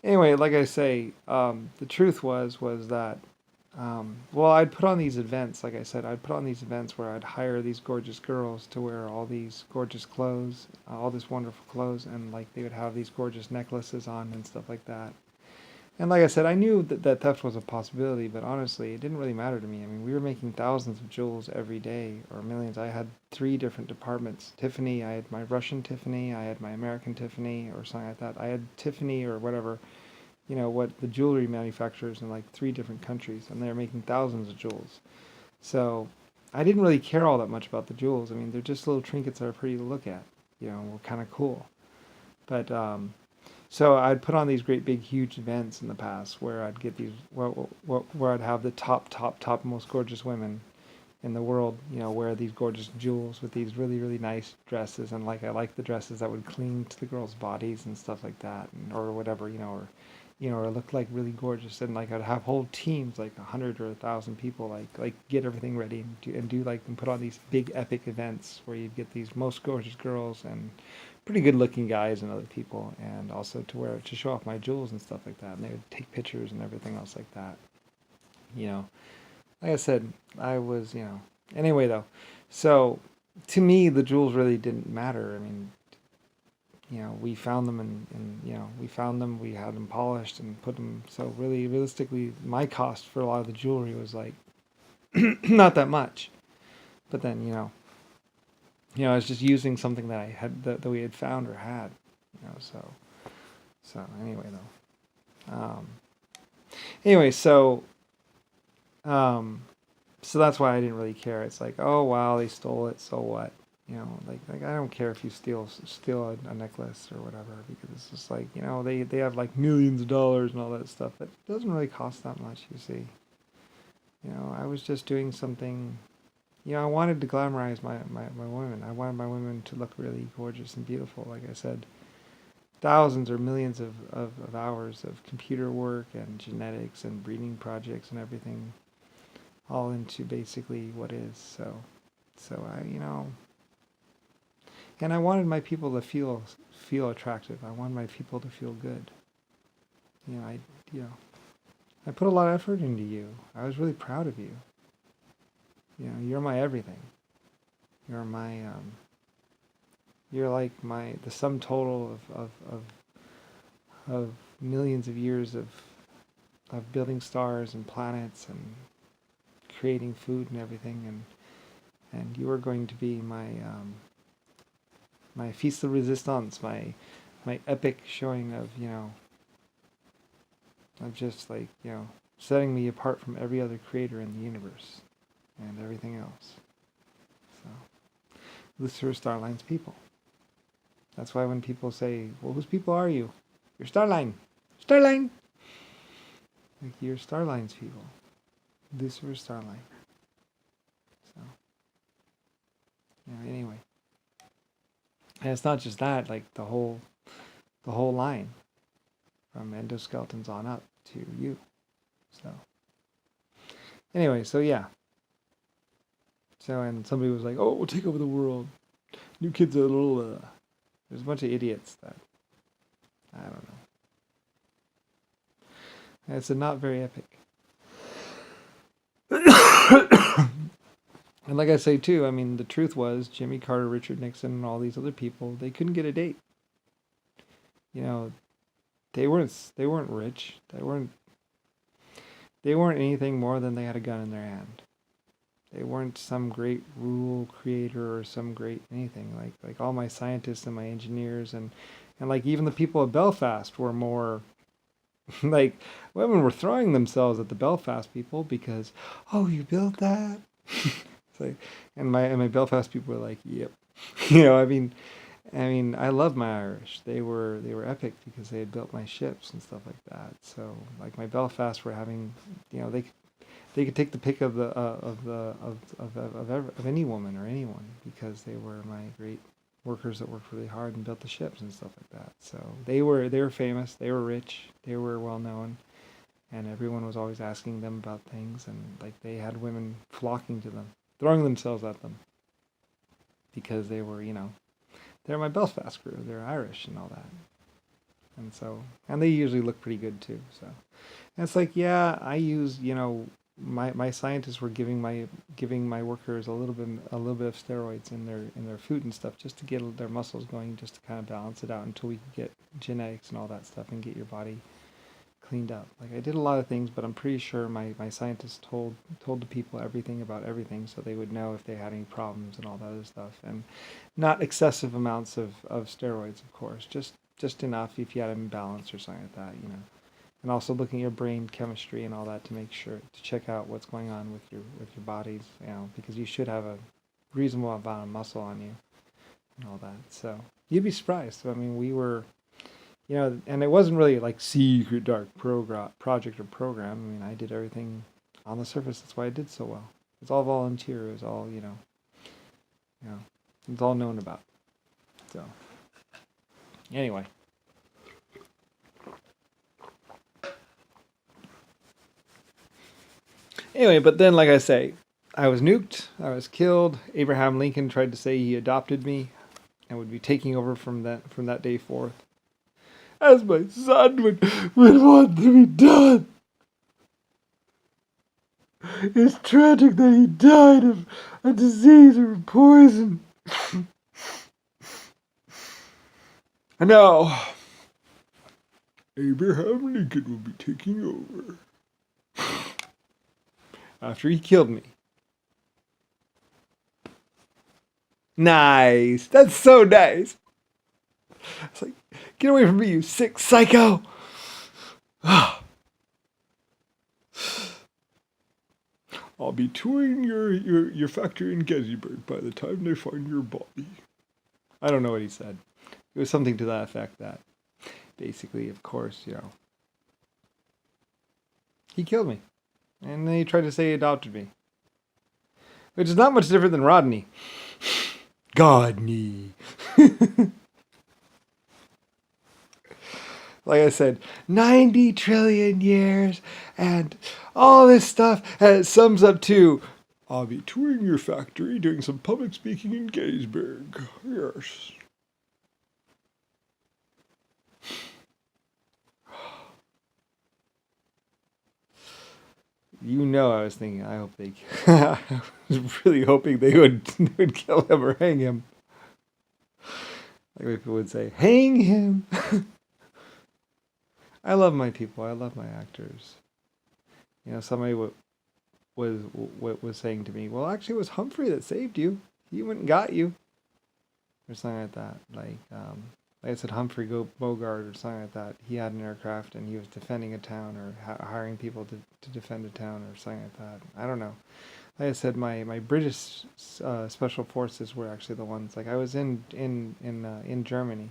Anyway, like I say, the truth was that well, I'd put on these events. Like I said, I'd put on these events where I'd hire these gorgeous girls to wear all these gorgeous clothes, all this wonderful clothes, and like they would have these gorgeous necklaces on and stuff like that. And like I said, I knew that theft was a possibility, but honestly, it didn't really matter to me. I mean, we were making thousands of jewels every day, or millions. I had three different departments. Tiffany, I had my Russian Tiffany, I had my American Tiffany, or something like that. I had Tiffany or whatever, what the jewelry manufacturers in like three different countries, and they're making thousands of jewels. So I didn't really care all that much about the jewels. I mean, they're just little trinkets that are pretty to look at, were kind of cool. But so I'd put on these great big huge events in the past where I'd get these where I'd have the top most gorgeous women in the world, wear these gorgeous jewels with these really really nice dresses, and like I like the dresses that would cling to the girls' bodies and stuff like that, or whatever, or look like really gorgeous, and like I'd have whole teams like 100 or 1,000 people like get everything ready and put on these big epic events where you'd get these most gorgeous girls and pretty good looking guys and other people, and also to show off my jewels and stuff like that, and they would take pictures and everything else like that. You know, like I said, I was anyway though. So to me, the jewels really didn't matter. I mean, we found them and we had them polished and put them. So really, realistically, my cost for a lot of the jewelry was like not that much. But then, I was just using something that I had that we had found or had, so anyway though, anyway, um, so that's why I didn't really care. It's like, oh wow, they stole it, so what? Like I don't care if you steal a necklace or whatever, because it's just like, they have like millions of dollars and all that stuff. It doesn't really cost that much, you see. I was just doing something. I wanted to glamorize my women. I wanted my women to look really gorgeous and beautiful. Like I said, thousands or millions of hours of computer work and genetics and breeding projects and everything, all into basically what is. So and I wanted my people to feel attractive. I wanted my people to feel good. You know, I you know I put a lot of effort into you. I was really proud of you. You're my everything. You're my you're like the sum total of millions of years of building stars and planets and creating food and everything, and you are going to be my feast de resistance, my epic showing of just like setting me apart from every other creator in the universe and everything else. So Lucifer Starline's people. That's why when people say, well, whose people are you? You're Starline. Starline! Like, you're Starline's people. Lucifer Starline. So, anyway. And it's not just that, like the whole line from endoskeletons on up to you. So, anyway, so yeah. So, and somebody was like, oh, we'll take over the world. New kids are a little, there's a bunch of idiots that, I don't know. It's a not very epic. And like I say too, I mean, the truth was Jimmy Carter, Richard Nixon, and all these other people, they couldn't get a date. They weren't rich. They weren't anything more than they had a gun in their hand. They weren't some great rule creator or some great anything. Like all my scientists and my engineers and like even the people of Belfast were more like women were throwing themselves at the Belfast people because, oh, you built that. It's like, and my Belfast people were like, yep. I love my Irish. They were epic because they had built my ships and stuff like that. So like my Belfast were having, they could take the pick of any woman or anyone because they were my great workers that worked really hard and built the ships and stuff like that. So they were famous, they were rich, they were well known, and everyone was always asking them about things, and like they had women flocking to them, throwing themselves at them because they were, they're my Belfast crew, they're Irish and all that. And so, and they usually look pretty good too. So, and it's like, yeah, I use, my scientists were giving my workers a little bit of steroids in their food and stuff just to get their muscles going, just to kind of balance it out until we can get genetics and all that stuff and get your body cleaned up. Like I did a lot of things, but I'm pretty sure my scientists told the people everything about everything, so they would know if they had any problems and all that other stuff, and not excessive amounts of steroids, of course, just enough if you had an imbalance or something like that. And also looking at your brain chemistry and all that to make sure to check out what's going on with your bodies, because you should have a reasonable amount of muscle on you and all that. So you'd be surprised. I mean, we were, and it wasn't really like secret dark project or program. I mean, I did everything on the surface. That's why I did so well. It's all volunteer. It was all, it's all known about. So anyway. Anyway, but then, like I say, I was nuked. I was killed. Abraham Lincoln tried to say he adopted me and would be taking over from that day forth, as my son would want to be done. It's tragic that he died of a disease or poison. And now, Abraham Lincoln will be taking over after he killed me. Nice. That's so nice. It's like, get away from me, you sick psycho. I'll be touring your factory in Gettysburg by the time they find your body. I don't know what he said. It was something to that effect that basically, of course, he killed me. And then he tried to say he adopted me. Which is not much different than Rodney. Godney. Like I said, 90 trillion years and all this stuff, and it sums up to, I'll be touring your factory, doing some public speaking in Gettysburg. Yes. I was thinking, I hope I was really hoping they would kill him or hang him. Like people would say, hang him. I love my people. I love my actors. Somebody was saying to me, well, actually, it was Humphrey that saved you. He went and got you, or something like that. Like I said, Humphrey Bogart or something like that. He had an aircraft and he was defending a town or hiring people to defend a town or something like that. I don't know. Like I said, my British special forces were actually the ones. Like I was in Germany,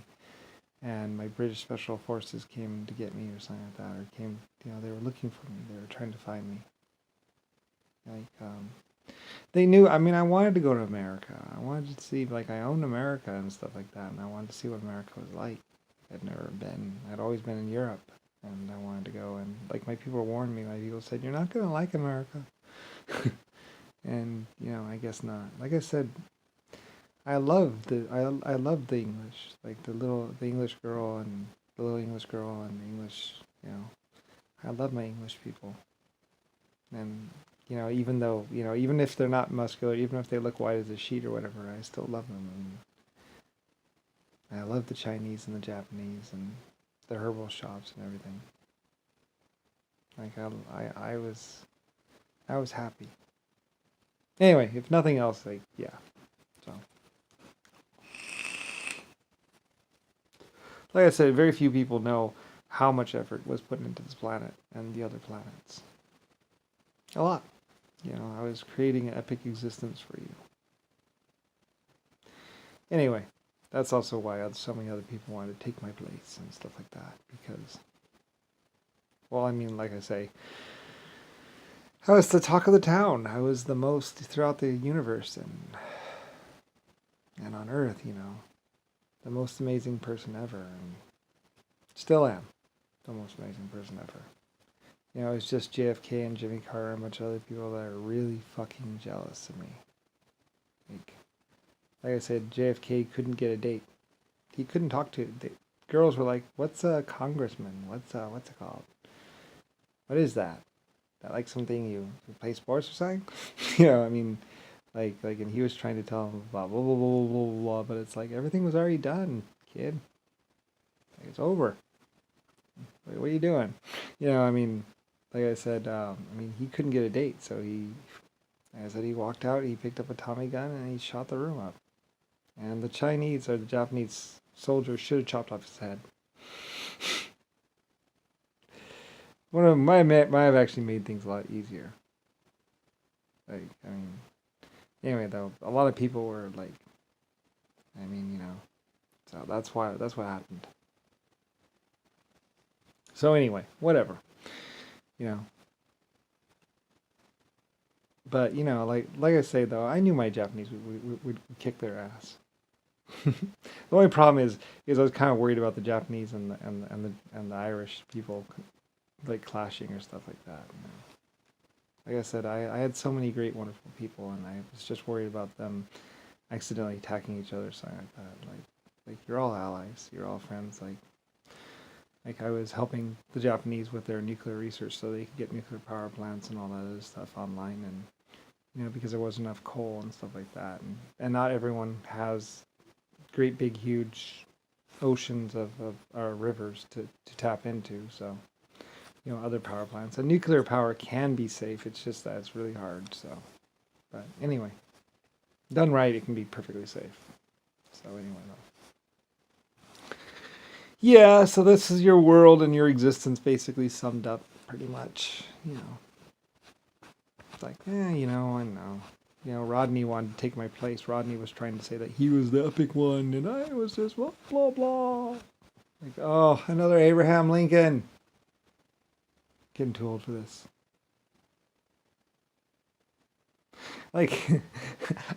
and my British special forces came to get me or something like that, or came. They were looking for me. They were trying to find me. Like they knew. I mean, I wanted to go to America. I wanted to see, like, I owned America and stuff like that, and I wanted to see what America was like. I'd never been. I'd always been in Europe, and I wanted to go. And like my people warned me. My people said, "You're not gonna like America," and I guess not. Like I said, I loved the English, like the English girl and the little English girl and the English. I love my English people, and even if they're not muscular, even if they look white as a sheet or whatever, I still love them. And I love the Chinese and the Japanese and the herbal shops and everything. Like I was happy. Anyway, if nothing else, like, yeah. So, like I said, very few people know how much effort was put into this planet and the other planets. A lot. I was creating an epic existence for you. Anyway, that's also why so many other people wanted to take my place and stuff like that. Because, well, I mean, like I say, I was the talk of the town. I was the most throughout the universe and on Earth, the most amazing person ever. And still am the most amazing person ever. It's just JFK and Jimmy Carter and a bunch of other people that are really fucking jealous of me. Like I said, JFK couldn't get a date. He couldn't talk to girls were like, "What's a congressman? What's it called? What is that? That like something you play sports or something?" I mean, and he was trying to tell him about blah blah blah blah blah blah, but it's like everything was already done, kid. Like, it's over. Like, what are you doing? I mean, like I said, he couldn't get a date, so like I said, he walked out, he picked up a Tommy gun, and he shot the room up. And the Chinese or the Japanese soldiers should have chopped off his head. One of my might have actually made things a lot easier. Anyway, though, a lot of people were like, so that's what happened. So anyway, whatever, you know. But like I say though, I knew my Japanese would kick their ass. The only problem is I was kind of worried about the Japanese and the Irish people like clashing or stuff like that. Like I said, I had so many great, wonderful people, and I was just worried about them accidentally attacking each other, something like that. Like you're all allies, you're all friends. Like I was helping the Japanese with their nuclear research so they could get nuclear power plants and all that other stuff online, and because there wasn't enough coal and stuff like that, and not everyone has great big huge oceans of rivers to tap into. So other power plants and nuclear power can be safe. It's just that it's really hard. So, but anyway, done right, it can be perfectly safe. So anyway, though. Yeah, so this is your world and your existence basically summed up pretty much. It's like, I know. Rodney wanted to take my place. Rodney was trying to say that he was the epic one, and I was just blah, blah, blah. Like, oh, another Abraham Lincoln. Getting too old for this. Like,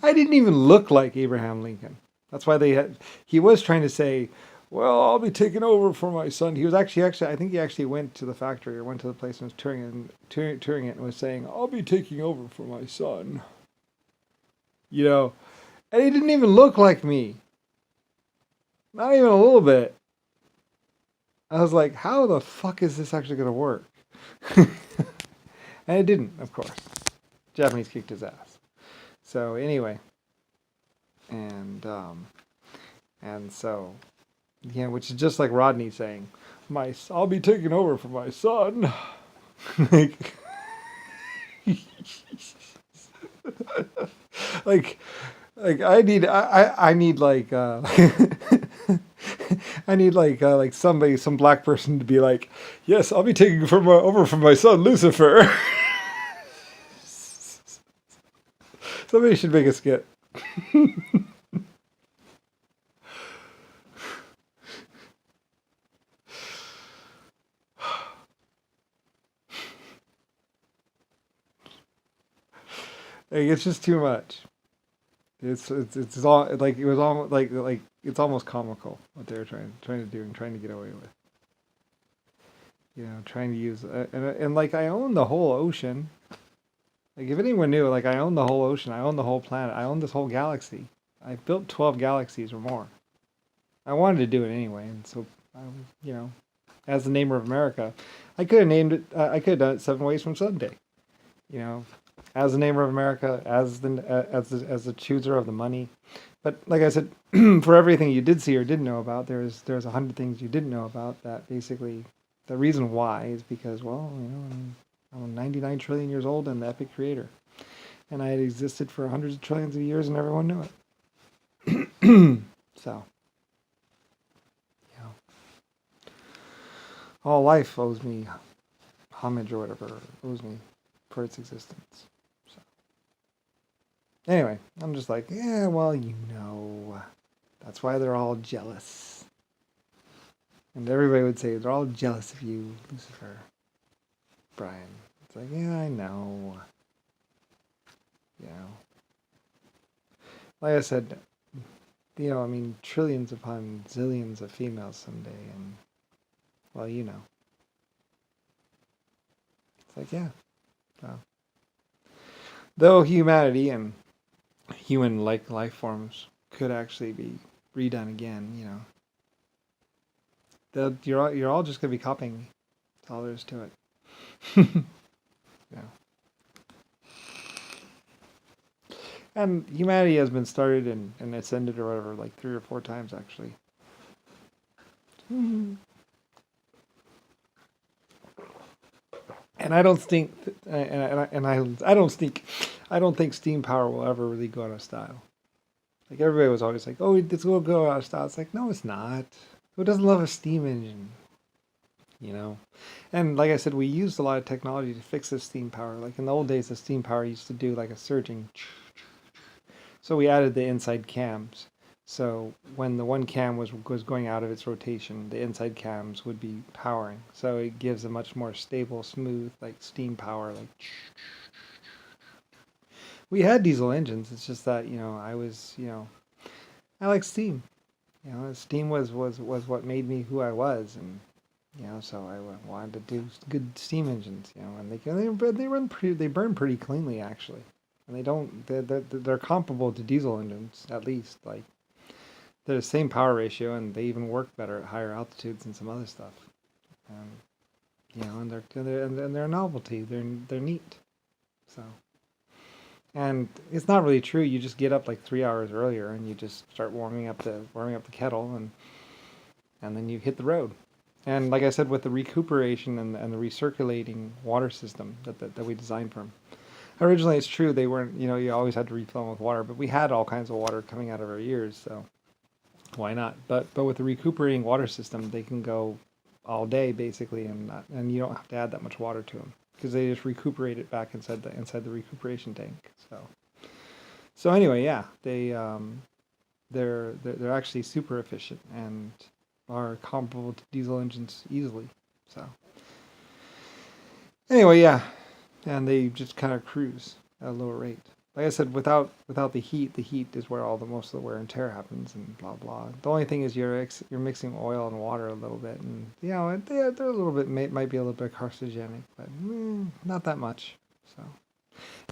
I didn't even look like Abraham Lincoln. That's why he was trying to say, well, I'll be taking over for my son. He was actually, I think he actually went to the factory or went to the place and was touring it and was saying, I'll be taking over for my son. And he didn't even look like me. Not even a little bit. I was like, how the fuck is this actually going to work? And it didn't, of course. Japanese kicked his ass. So anyway, and so, which is just like Rodney saying, I'll be taking over for my son. like I need like I need like somebody, some black person to be like, yes, I'll be taking over from my son Lucifer. Somebody should make a skit. It's just too much. It's all like it was almost like it's almost comical what they were trying to do and trying to get away with. Trying to use and like I own the whole ocean. Like if anyone knew, like I own the whole ocean, I own the whole planet, I own this whole galaxy. I've built 12 galaxies or more. I wanted to do it anyway, and so as the namer of America, I could have named it. I could have done it 7 ways from Sunday. As the namer of America, as the chooser of the money. But like I said, for everything you did see or didn't know about, there's 100 things you didn't know about. That basically, the reason why is because, well, I'm 99 trillion years old and the epic creator, and I had existed for hundreds of trillions of years and everyone knew it. So, all life owes me homage or whatever, owes me for its existence. So, anyway, I'm just like, yeah, well, that's why they're all jealous. And everybody would say, they're all jealous of you, Lucifer. Brian. It's like, yeah, I know. Like I said, trillions upon zillions of females someday, and, well, It's like, yeah. Well, though humanity and human-like life forms could actually be redone again, You're all just gonna be copying me. That's all there is to it. Yeah. And humanity has been started and ascended or whatever like 3 or 4 times actually. And I don't think, I don't think, I don't think steam power will ever really go out of style. Like everybody was always like, "Oh, it's gonna go out of style." It's like, no, it's not. Who doesn't love a steam engine? You know. And like I said, we used a lot of technology to fix the steam power. Like in the old days, the steam power used to do like a surging. So we added the inside cams. So when the one cam was going out of its rotation, the inside cams would be powering. So it gives a much more stable, smooth, like steam power. Like we had diesel engines. It's just that I was I like steam. Steam was what made me who I was, and so I wanted to do good steam engines. And they burn pretty cleanly actually, and they're comparable to diesel engines at least. Like they're the same power ratio, and they even work better at higher altitudes and some other stuff. And they're a novelty. They're neat. So. And it's not really true. You just get up like 3 hours earlier and you just start warming up the kettle, and then you hit the road. And like I said, with the recuperation and the recirculating water system that we designed for them. Originally, it's true they weren't. You always had to refill them with water, but we had all kinds of water coming out of our ears, so why not? But with the recuperating water system, they can go all day basically, and you don't have to add that much water to them because they just recuperate it back inside the recuperation tank. So anyway, yeah, they're actually super efficient and are comparable to diesel engines easily. So anyway, yeah, and they just kind of cruise at a lower rate. Like I said, without the heat is where all the most of the wear and tear happens, and blah blah. The only thing is you're mixing oil and water a little bit, and they're a little bit might be a little bit carcinogenic, but not that much. So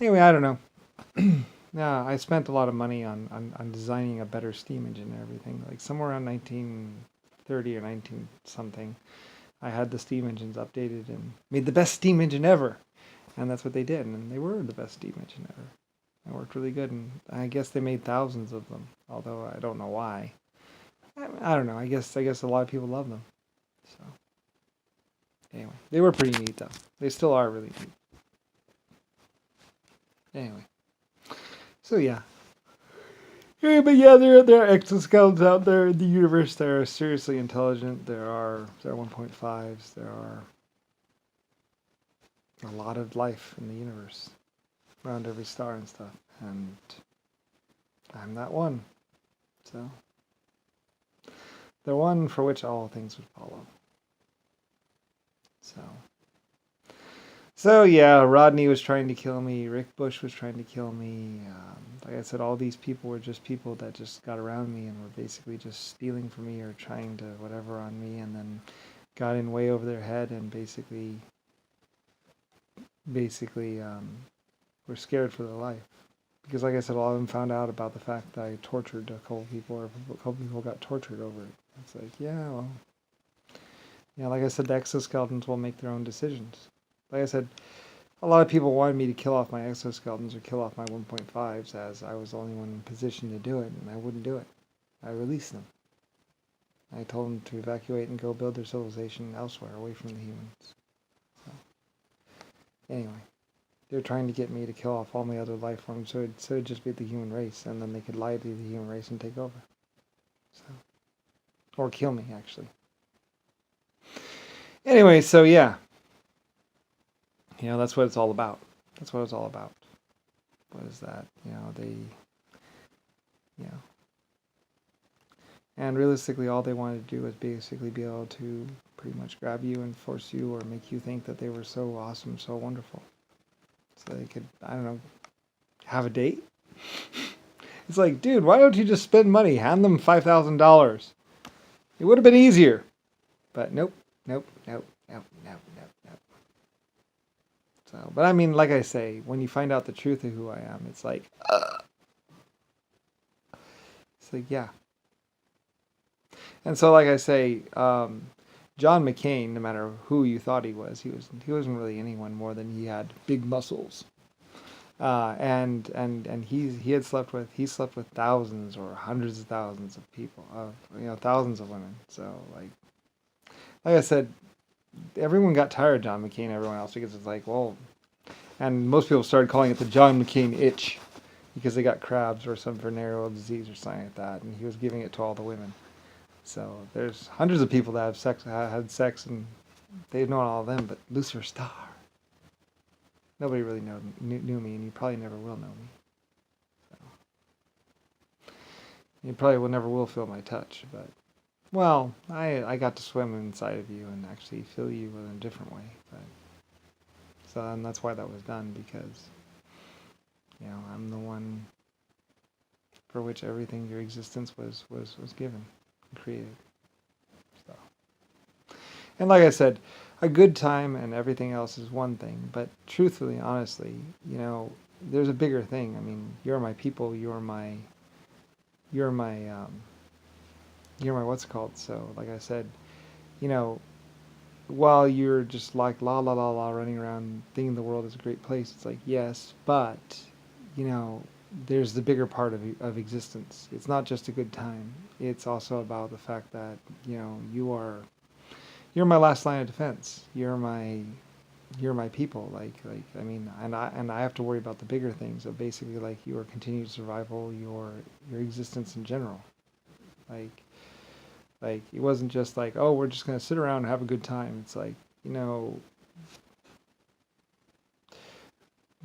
anyway, I don't know. Yeah, I spent a lot of money on designing a better steam engine and everything. Like somewhere around 1930 or 19 something, I had the steam engines updated and made the best steam engine ever. And that's what they did, and they were the best steam engine ever. It worked really good, and I guess they made thousands of them. Although I don't know why. I don't know. I guess a lot of people love them. So anyway, they were pretty neat though. They still are really neat. Anyway, so yeah. But yeah, there are exoskeletons out there in the universe that are seriously intelligent. There are 1.5s. There are a lot of life in the universe around every star and stuff, and I'm that one. So the one for which all things would follow. So yeah, Rodney was trying to kill me. Rick Bush was trying to kill me. Like I said, all these people were just people that just got around me and were basically just stealing from me or trying to whatever on me, and then got in way over their head and basically were scared for their life. Because like I said, a lot of them found out about the fact that I tortured a couple people, or a couple people got tortured over it. It's like, yeah, well, like I said, the exoskeletons will make their own decisions. Like I said, a lot of people wanted me to kill off my exoskeletons or kill off my 1.5s, as I was the only one in position to do it, and I wouldn't do it. I released them. I told them to evacuate and go build their civilization elsewhere, away from the humans. So, anyway, they're trying to get me to kill off all my other life forms, so it'd just be the human race, and then they could lie to the human race and take over. So, or kill me, actually. Anyway, so yeah. That's what it's all about. That's what it's all about. What is that? And realistically, all they wanted to do was basically be able to pretty much grab you and force you or make you think that they were so awesome, so wonderful. So they could, I don't know, have a date? It's like, dude, why don't you just spend money? Hand them $5,000. It would have been easier. But nope. So, but I mean, like I say, when you find out the truth of who I am, it's like, yeah. And so, like I say, John McCain, no matter who you thought he wasn't really anyone more than he had big muscles. And he slept with thousands or hundreds of thousands of people, thousands of women. So like I said, everyone got tired of John McCain, everyone else, because it's like, well, and most people started calling it the John McCain itch because they got crabs or some venereal disease or something like that, and he was giving it to all the women. So there's hundreds of people that had sex, and they've known all of them, but Lucifer Starr, nobody really knew me, and you probably never will know me. So you probably never will feel my touch, but well, I got to swim inside of you and actually feel you in a different way. But so and that's why that was done, because I'm the one for which everything, your existence was given, created. So, and like I said, a good time and everything else is one thing, but truthfully, honestly, there's a bigger thing. I mean, you're my people, you're my what's it called. So, like I said, you know, while you're just like la la la la running around thinking the world is a great place, it's like yes, but you know, there's the bigger part of existence. It's not just a good time. It's also about the fact that you're my last line of defense. You're my people. I mean, and I have to worry about the bigger things of basically like your continued survival, your existence in general. Like it wasn't just like, oh, we're just gonna sit around and have a good time. It's like,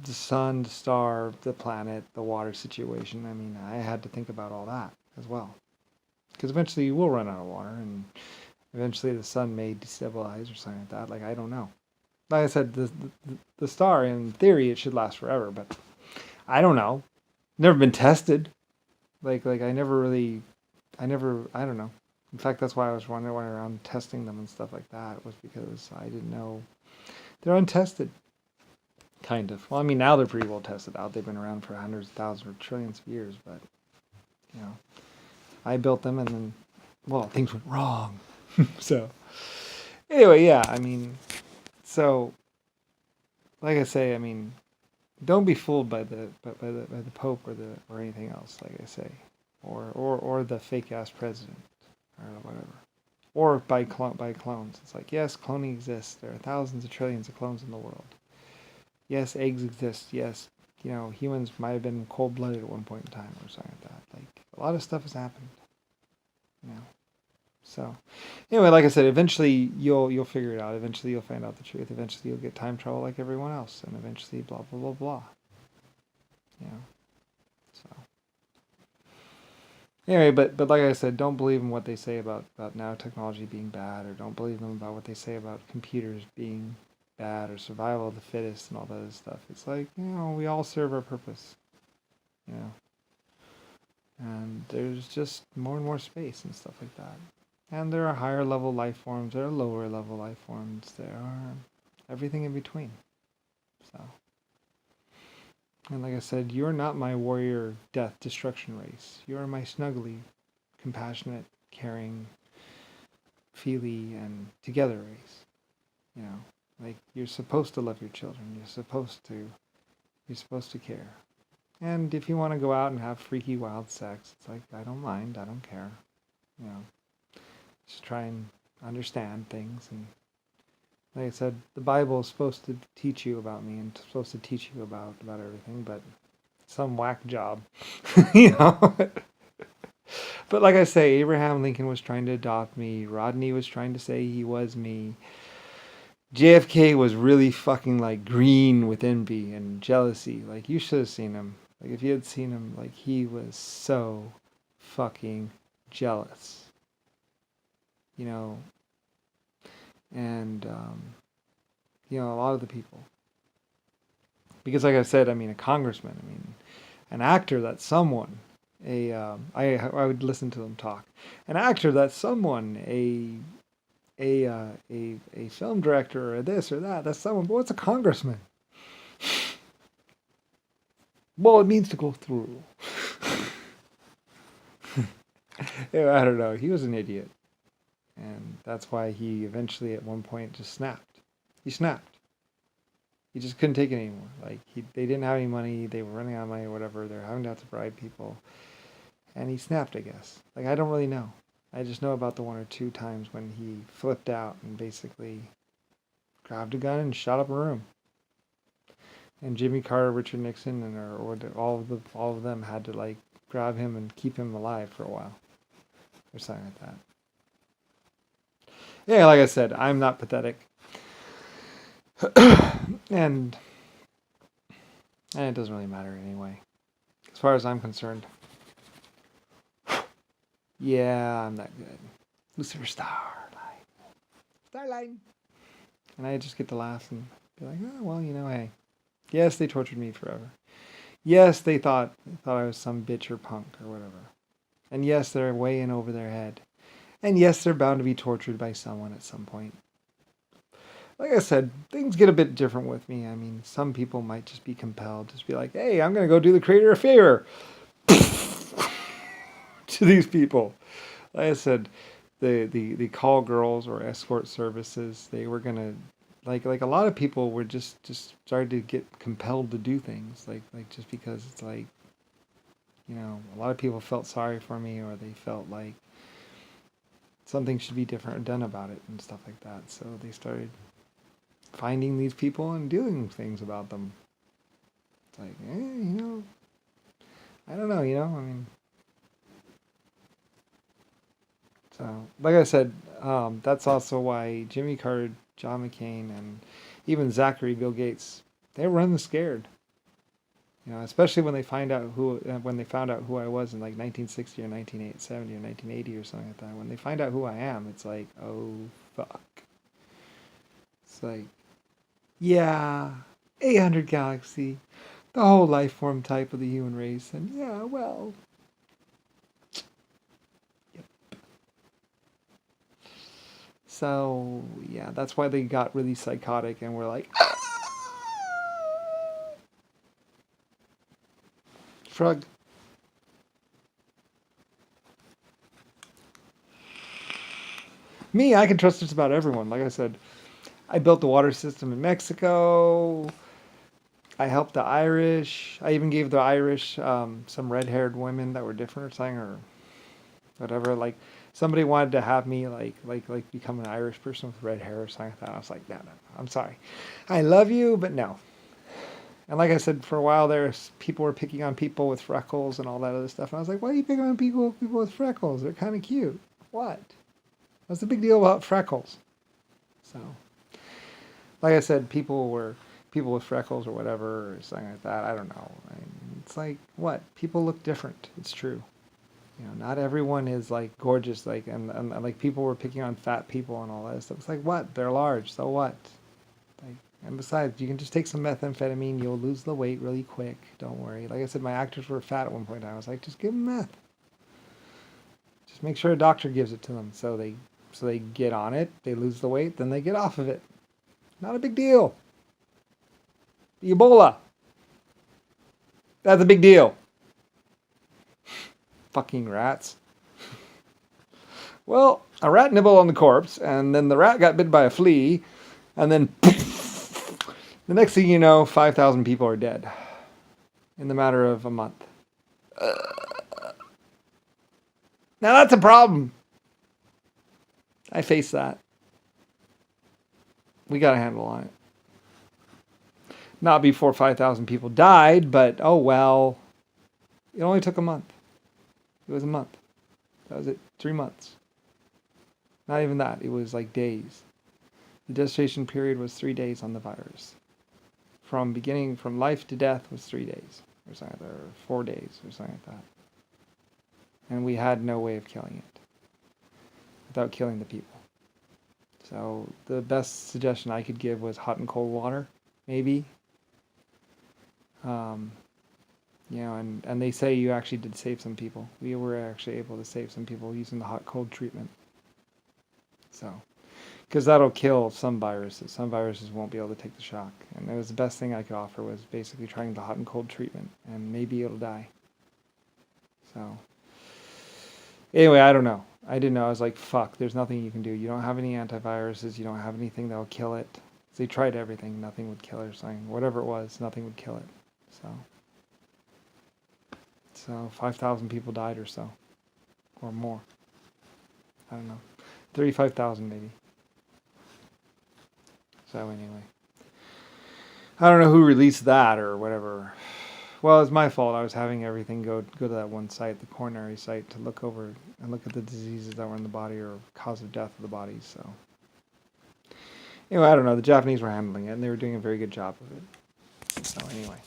the sun, the star, the planet, the water situation. I mean, I had to think about all that as well, because eventually you will run out of water, and eventually the sun may destabilize or something like that. Like, I don't know. Like I said, the star, in theory, it should last forever, but I don't know. Never been tested. I don't know. In fact, that's why I was running around testing them and stuff like that, was because I didn't know. They're untested, kind of. Well, I mean, now they're pretty well tested out. They've been around for hundreds of thousands or trillions of years, but, I built them and then, well, things went wrong. So, anyway, yeah, I mean, so, like I say, I mean, don't be fooled by the Pope or anything else, like I say, or the fake ass president or whatever, or by clones. It's like, yes, cloning exists. There are thousands of trillions of clones in the world. Yes, eggs exist. Yes, humans might have been cold-blooded at one point in time or something like that. Like, a lot of stuff has happened. So, anyway, like I said, eventually you'll figure it out. Eventually you'll find out the truth. Eventually you'll get time travel like everyone else, and eventually blah blah blah blah. So anyway, but like I said, don't believe in what they say about nanotechnology being bad, or don't believe them about what they say about computers being bad, or survival of the fittest and all that other stuff. It's like, we all serve our purpose. And there's just more and more space and stuff like that. And there are higher level life forms, there are lower level life forms, there are everything in between. So, and like I said, you're not my warrior death destruction race. You're my snuggly, compassionate, caring, feely, and together race. Like, you're supposed to love your children. You're supposed to care. And if you want to go out and have freaky wild sex, it's like, I don't mind, I don't care. Just try and understand things. And like I said, the Bible is supposed to teach you about me and supposed to teach you about everything, but some whack job, But like I say, Abraham Lincoln was trying to adopt me. Rodney was trying to say he was me. JFK was really fucking like green with envy and jealousy. Like, you should have seen him. Like, if you had seen him, like, he was so fucking jealous. And, a lot of the people. Because like I said, I mean, a congressman, I mean, an actor that's someone, I would listen to them talk. An actor that's someone, a film director or this or that, that's someone, but what's a congressman? Well, it means to go through. I don't know. He was an idiot. And that's why he eventually at one point just snapped. He snapped. He just couldn't take it anymore. Like they didn't have any money. They were running out of money or whatever. They're having to have to bribe people. And he snapped, I guess. Like, I don't really know. I just know about the one or two times when he flipped out and basically grabbed a gun and shot up a room. And Jimmy Carter, Richard Nixon, and all of them had to like grab him and keep him alive for a while, or something like that. Yeah, like I said, I'm not pathetic, and it doesn't really matter anyway, as far as I'm concerned. Yeah, I'm that good. Lucifer Starlight. And I just get to laugh and be like, oh, well, hey. Yes, they tortured me forever. Yes, they thought I was some bitch or punk or whatever. And yes, they're way in over their head. And yes, they're bound to be tortured by someone at some point. Like I said, things get a bit different with me. I mean, some people might just be compelled to just be like, hey, I'm going to go do the creator a favor. To these people. Like I said, the call girls or escort services, they were gonna like a lot of people were just started to get compelled to do things like just because it's like, a lot of people felt sorry for me, or they felt like something should be different or done about it and stuff like that. So they started finding these people and doing things about them. It's like, I don't know, I mean. So, like I said, that's also why Jimmy Carter, John McCain, and even Zachary, Bill Gates, they were running scared. Especially when they found out who I was in like 1960 or 1970 or 1980 or something like that. When they find out who I am, it's like, oh fuck. It's like, yeah, 800 galaxy, the whole life form type of the human race, and yeah, well. So, yeah, that's why they got really psychotic and were like, shrug. Me, I can trust just about everyone. Like I said, I built the water system in Mexico. I helped the Irish. I even gave the Irish some red-haired women that were different or something, or whatever. Like, somebody wanted to have me like become an Irish person with red hair or something like that. I was like, no, I'm sorry. I love you, but no. And like I said, for a while there, people were picking on people with freckles and all that other stuff. And I was like, why are you picking on people with freckles? They're kind of cute. What? What's the big deal about freckles? So, like I said, people with freckles or whatever or something like that. I don't know. It's like, what? People look different. It's true. Not everyone is like gorgeous. Like and like people were picking on fat people and all that stuff. It's like, what? They're large. So what? Like, and besides, you can just take some methamphetamine. You'll lose the weight really quick. Don't worry. Like I said, my actors were fat at one point. I was like, just give them meth. Just make sure a doctor gives it to them. So they get on it. They lose the weight. Then they get off of it. Not a big deal. Ebola. That's a big deal. Fucking rats. Well, a rat nibbled on the corpse, and then the rat got bit by a flea, and then the next thing you know, 5,000 people are dead in the matter of a month. Now that's a problem. I face that. We got a handle on it. Not before 5,000 people died, but oh well. It only took a month. It was a month. That was it. 3 months. Not even that. It was like days. The gestation period was 3 days on the virus. From life to death was 3 days. Or something like that, or 4 days, or something like that. And we had no way of killing it. Without killing the people. So the best suggestion I could give was hot and cold water. Maybe. And they say you actually did save some people. We were actually able to save some people using the hot cold treatment. So, because that'll kill some viruses. Some viruses won't be able to take the shock. And it was the best thing I could offer was basically trying the hot and cold treatment. And maybe it'll die. So, Anyway, I don't know. I didn't know. I was like, fuck, there's nothing you can do. You don't have any antiviruses. You don't have anything that'll kill it. So they tried everything. Nothing would kill it or something. Whatever it was, nothing would kill it. So 5,000 people died or so. Or more. I don't know. 35,000 maybe. So anyway. I don't know who released that or whatever. Well, it's my fault. I was having everything go to that one site, the coronary site, to look over and look at the diseases that were in the body or cause of death of the body. So anyway, I don't know. The Japanese were handling it, and they were doing a very good job of it. So anyway,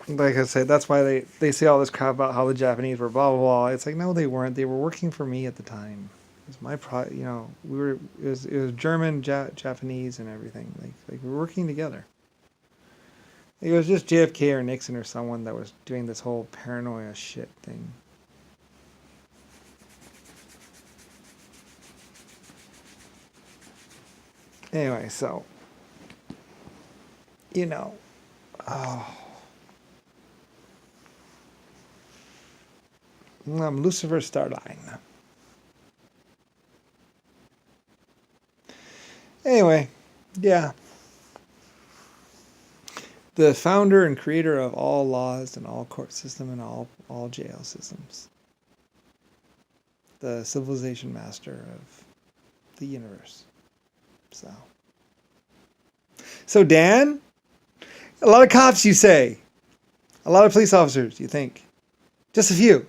like I said, that's why they say all this crap about how the Japanese were blah blah blah. It's like, no, they weren't. They were working for me at the time. It was my you know, it was German, Japanese, and everything. Like we were working together. It was just JFK or Nixon or someone that was doing this whole paranoia shit thing. Anyway, so, you know, oh, I'm Lucifer Starline. Anyway, yeah. The founder and creator of all laws and all court system and all jail systems. The civilization master of the universe. So Dan, a lot of cops, you say. A lot of police officers, you think. Just a few.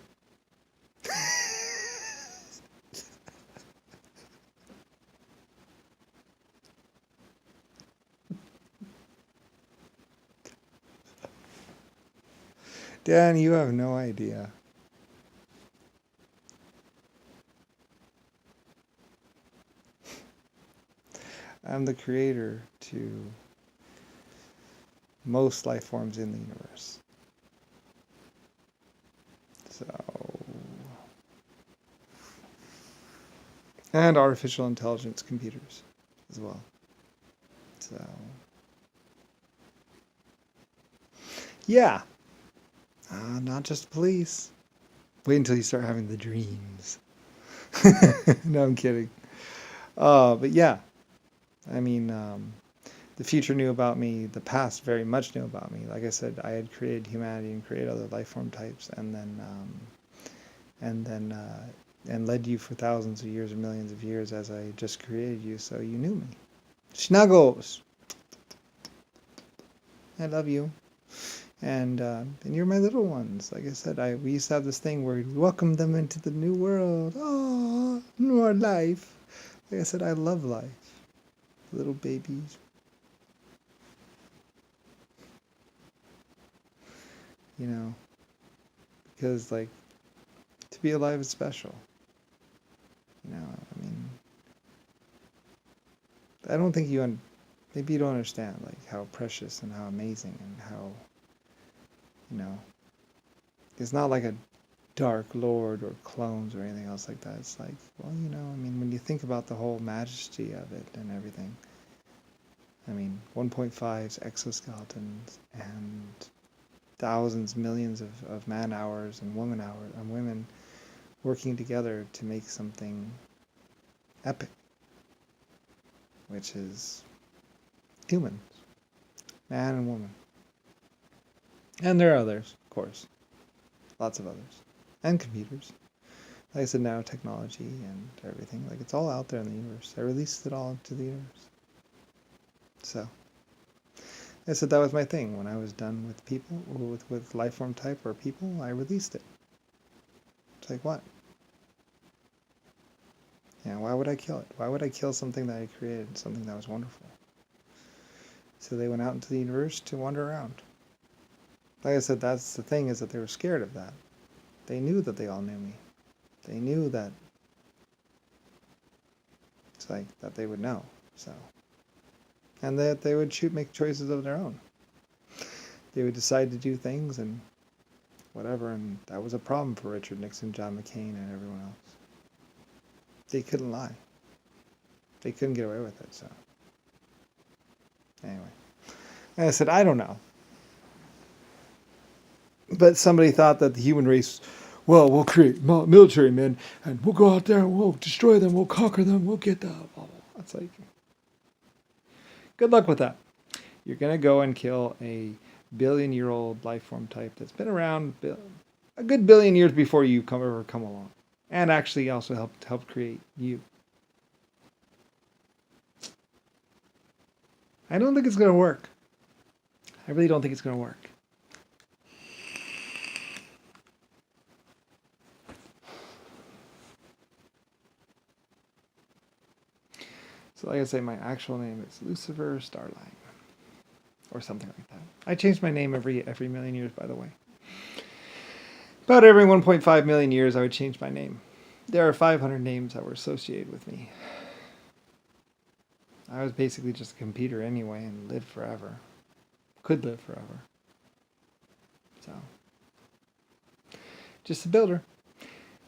Dan, you have no idea. I'm the creator to most life forms in the universe. So, and artificial intelligence computers as well. So, yeah. Not just police. Wait until you start having the dreams. No, I'm kidding. But yeah, I mean, the future knew about me. The past very much knew about me. Like I said, I had created humanity and created other life form types, and led you for thousands of years or millions of years as I just created you. So you knew me. Snuggles. I love you. And you're my little ones. Like I said, we used to have this thing where we welcome them into the new world. Oh, more life. Like I said, I love life. Little babies. You know, because like to be alive is special. You know, I mean, I don't think maybe you don't understand like how precious and how amazing and how, you know, it's not like a Dark Lord or clones or anything else like that. It's like, well, you know, I mean, when you think about the whole majesty of it and everything, I mean, 1.5's exoskeletons and thousands, millions of man hours and women working together to make something epic, which is humans, man and woman. And there are others, of course, lots of others, and computers. Like I said, now technology and everything, like it's all out there in the universe. I released it all into the universe. So, I said that was my thing. When I was done with people, with life form type or people, I released it. It's like, what? Yeah, why would I kill it? Why would I kill something that I created, something that was wonderful? So they went out into the universe to wander around. Like I said, that's the thing, is that they were scared of that. They knew that they all knew me. They knew that it's like that they would know. So, and that they would make choices of their own. They would decide to do things and whatever, and that was a problem for Richard Nixon, John McCain, and everyone else. They couldn't lie. They couldn't get away with it. So, anyway, and I said, I don't know. But somebody thought that the human race well, we'll create military men, and we'll go out there and we'll destroy them, we'll conquer them, we'll get the blah, blah. That's like, good luck with that. You're going to go and kill a billion-year-old life form type that's been around a good billion years before you ever come along, and actually also help create you. I don't think it's going to work. I really don't think it's going to work. So like I say, my actual name is Lucifer Starline, or something like that. I change my name every million years, by the way. About every 1.5 million years, I would change my name. There are 500 names that were associated with me. I was basically just a computer anyway and lived forever. Could live forever. So, just a builder.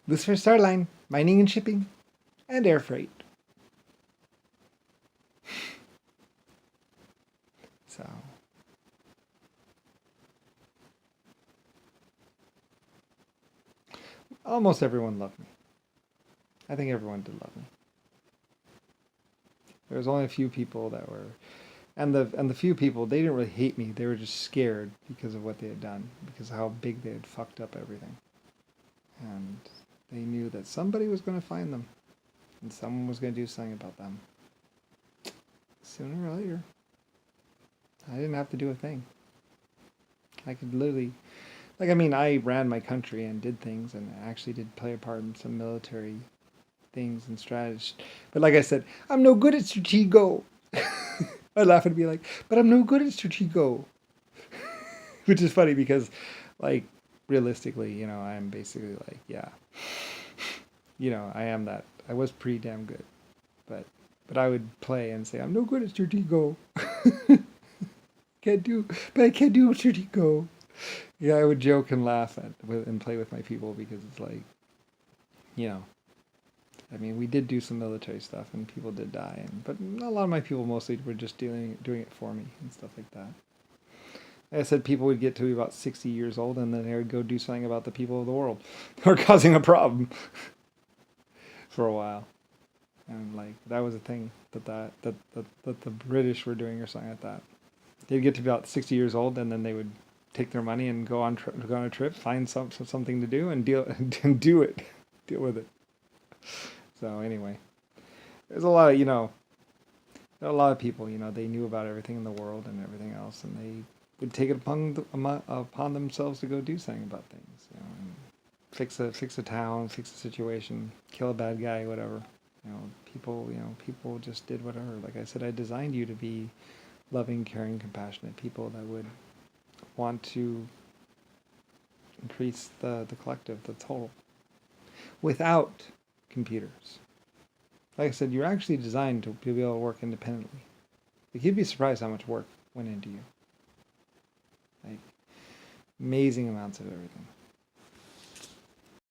Lucifer Starline, mining and shipping, and air freight. So, almost everyone loved me. I think everyone did love me. There was only a few people that were, and the few people, they didn't really hate me. They were just scared because of what they had done, because of how big they had fucked up everything. And they knew that somebody was going to find them, and someone was going to do something about them. Sooner or later. I didn't have to do a thing. I could literally, I ran my country and did things, and I actually did play a part in some military things and strategies. But like I said, I'm no good at Stratego. I laugh and be like, but I'm no good at Stratego. Which is funny because, like, realistically, I'm basically like, yeah. I am that. I was pretty damn good. But I would play and say, I'm no good at Stratego. But I can't do Stratego. Yeah, I would joke and laugh and play with my people because it's like, we did do some military stuff and people did die, but a lot of my people mostly were just doing it for me and stuff like that. Like I said, people would get to be about 60 years old and then they would go do something about the people of the world who are causing a problem for a while. And like that was a thing that the British were doing or something like that. They'd get to about 60 years old and then they would take their money and go on a trip, find something to do and deal with it. So anyway, there's a lot of there are a lot of people they knew about everything in the world and everything else, and they would take it upon themselves to go do something about things, and fix a town, fix a situation, kill a bad guy, whatever. People just did whatever. Like I said, I designed you to be loving, caring, compassionate people that would want to increase the collective, the total, without computers. Like I said, you're actually designed to be able to work independently. Like, you'd be surprised how much work went into you. Like, amazing amounts of everything.